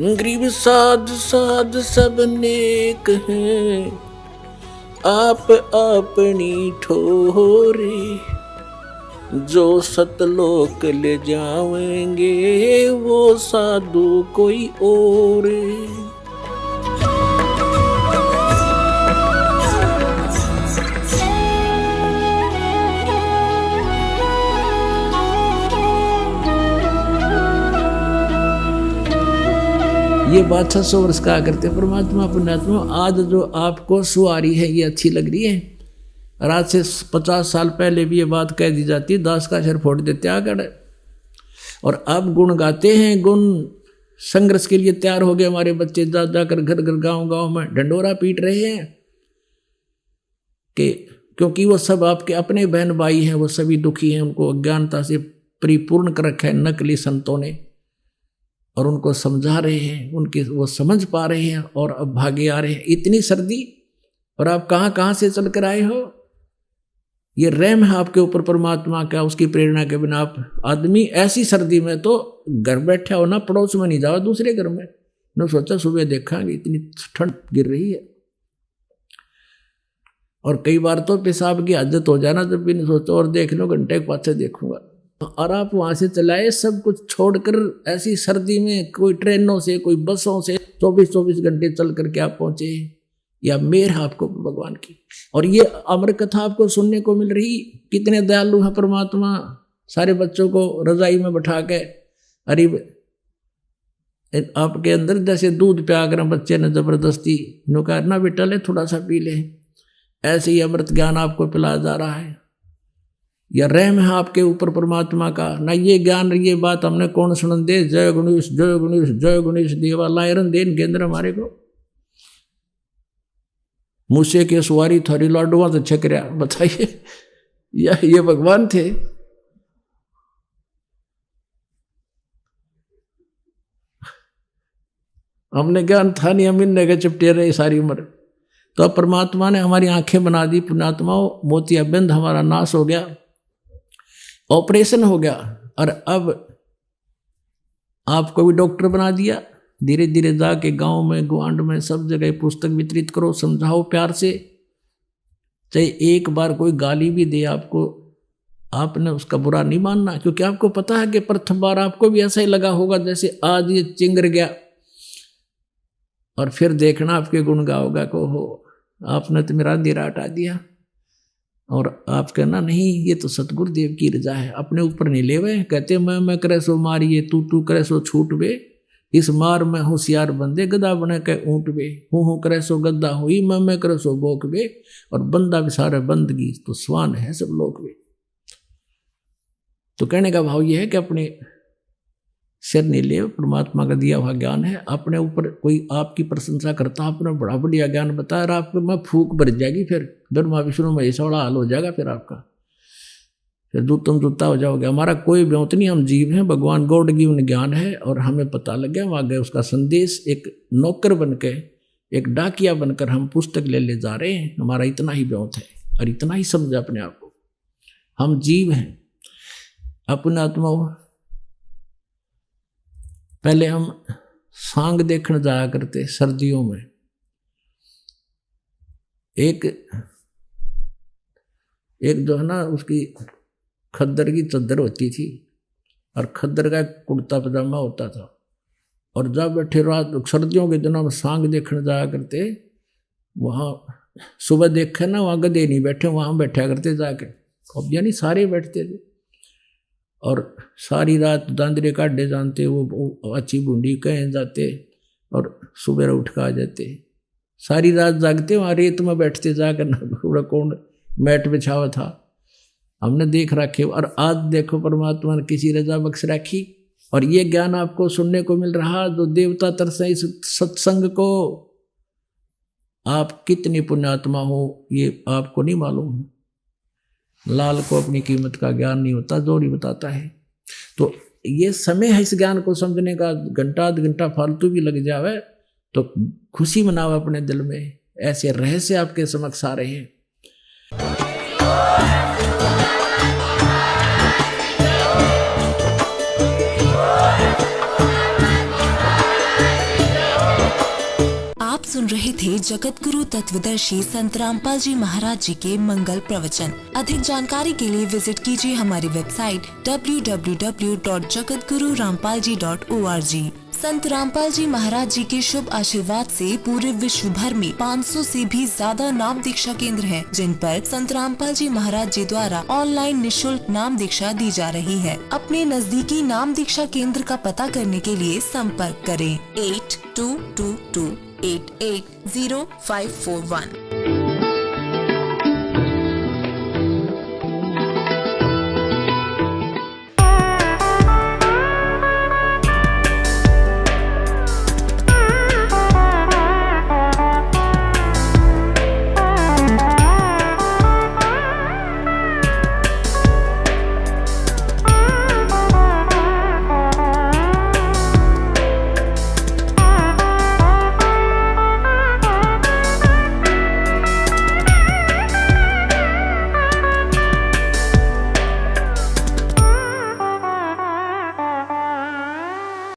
गरीब साध साध सब नेक हैं, आप अपनी ठोरे, जो सतलोक ले जाएंगे वो साधु कोई और। ये बात 600 वर्ष कहा करते परमात्मा पुण्यात्मा। आज जो आपको सुआरी है ये अच्छी लग रही है, और आज से 50 साल पहले भी ये बात कह दी जाती, दास का सिर फोड़ देते आकर। और अब गुण गाते हैं, गुण संघर्ष के लिए तैयार हो गए हमारे बच्चे, जा जाकर घर घर गांव गांव में ढंडोरा पीट रहे हैं कि क्योंकि वो सब आपके अपने बहन भाई हैं, वो सभी दुखी हैं, उनको अज्ञानता से परिपूर्ण कर रखा है नकली संतों ने, और उनको समझा रहे हैं, उनके वो समझ पा रहे हैं और अब भागे आ रहे हैं। इतनी सर्दी और आप कहाँ कहाँ से चल कर आए हो। ये रहम है आपके ऊपर परमात्मा का, उसकी प्रेरणा के बिना आप आदमी ऐसी सर्दी में तो घर बैठा हो ना, पड़ोस में नहीं जाओ दूसरे घर में न, सोचा सुबह देखांगे इतनी ठंड गिर रही है। और कई बार तो पेशाब की आदत हो जाना, जब भी नहीं सोचता और देख लो घंटे के पाछे देखूंगा, और आप वहां से चलाए सब कुछ छोड़कर ऐसी सर्दी में, कोई ट्रेनों से कोई बसों से 24-24 घंटे चल करके आप पहुंचे। या मेहर है आपको भगवान की, और ये अमर कथा आपको सुनने को मिल रही। कितने दयालु है परमात्मा, सारे बच्चों को रजाई में बैठा के, अरे आपके अंदर जैसे दूध प्या कर बच्चे ने जबरदस्ती नुकार ना बेटा ले थोड़ा सा पी ले, ऐसे ही अमृत ज्ञान आपको पिलाया जा रहा है। या रहम है आपके ऊपर परमात्मा का ना। ये ज्ञान ये बात हमने कौन सुन दे, जय गणेश जय गणेश जय गणेश देवा लायरन देन केंद्र हमारे को मूसे के सुवारी थोड़ी लाडुआ तो छक रहा, बताइए ये भगवान थे। हमने ज्ञान था नहीं, हम इनने के चिपटे रहे सारी उम्र। तो अब परमात्मा ने हमारी आंखें बना दी पुण्यात्माओं, मोतियाबिंद हमारा नाश हो गया, ऑपरेशन हो गया, और अब आपको भी डॉक्टर बना दिया। धीरे धीरे जाके गांव में गुआंड में सब जगह पुस्तक वितरित करो, समझाओ प्यार से। चाहे एक बार कोई गाली भी दे आपको, आपने उसका बुरा नहीं मानना, क्योंकि आपको पता है कि प्रथम बार आपको भी ऐसा ही लगा होगा जैसे आज ये चिंगर गया, और फिर देखना आपके गुण गाओगा को हो आपने तो मेरा अंधेरा हटा दिया। और आप कहना नहीं ये तो सतगुरुदेव की रजा है, अपने ऊपर नहीं ले वे। कहते मैं करे सो मारिए, तू करे सो छूट बे, इस मार में होशियार बंदे गदा बने के ऊँट बे, हूँ करे सो गद्दा हुई, मैं करे सो बोक बे, और बंदा भी सारे बंदगी तो स्वान है सब लोग बे। तो कहने का भाव ये है कि अपने सिर नहीं ले, परमात्मा का दिया हुआ ज्ञान है। अपने ऊपर कोई आपकी प्रशंसा करता, आपने बड़ा बढ़िया ज्ञान बताया, और आपको मैं फूक भर जाएगी, फिर ब्रह्मा विष्णु में ऐसा बड़ा हाल हो जाएगा, फिर आपका फिर दूतम दूता हो जाओगे। हमारा कोई ब्योत नहीं, हम जीव हैं, भगवान गॉड गिवन ज्ञान है, और हमें पता लग गया, वहाँ गए उसका संदेश एक नौकर बन के, एक डाकिया बनकर हम पुस्तक ले जा रहे हैं। हमारा इतना ही ब्योत है, और इतना ही समझ अपने आप को, हम जीव हैं अपने आत्मा। पहले हम सांग देखने जाया करते सर्दियों में, एक जो है ना उसकी खद्दर की चद्दर होती थी, और खद्दर का कुर्ता पजामा होता था, और जब बैठे रात सर्दियों के दिनों में सांग देखने जाया करते, वहाँ सुबह देखे ना वहाँ गधे नहीं बैठे, वहाँ बैठा करते जाके, अब यानी सारे बैठते थे, और सारी रात दांदरे काटे जानते, वो अच्छी बूंदी कहें जाते, और सुबह उठ कर आ जाते, सारी रात जागते, वहाँ रेत में बैठते जाकर ना, पूरा कौन मैट बिछावा था, हमने देख रखे। और आज देखो परमात्मा ने किसी रजा बख्श रखी, और ये ज्ञान आपको सुनने को मिल रहा, जो देवता तरसे इस सत्संग को। आप कितनी पुण्यात्मा हो ये आपको नहीं मालूम। लाल को अपनी कीमत का ज्ञान नहीं होता, जोड़ी बताता है। तो ये समय है इस ज्ञान को समझने का, घंटा आध घंटा फालतू भी लग जावे तो खुशी मनाओ अपने दिल में। ऐसे रहस्य आपके समक्ष आ रहे हैं। सुन रहे थे जगत गुरु तत्वदर्शी संत रामपाल जी महाराज जी के मंगल प्रवचन। अधिक जानकारी के लिए विजिट कीजिए हमारी वेबसाइट www.jagatgururampalji.org। संत रामपाल जी महाराज जी के शुभ आशीर्वाद से पूरे विश्व भर में 500 से भी ज्यादा नाम दीक्षा केंद्र हैं, जिन पर संत रामपाल जी महाराज जी द्वारा ऑनलाइन निशुल्क नाम दीक्षा दी जा रही है। अपने नजदीकी नाम दीक्षा केंद्र का पता करने के लिए संपर्क करें 8222880541।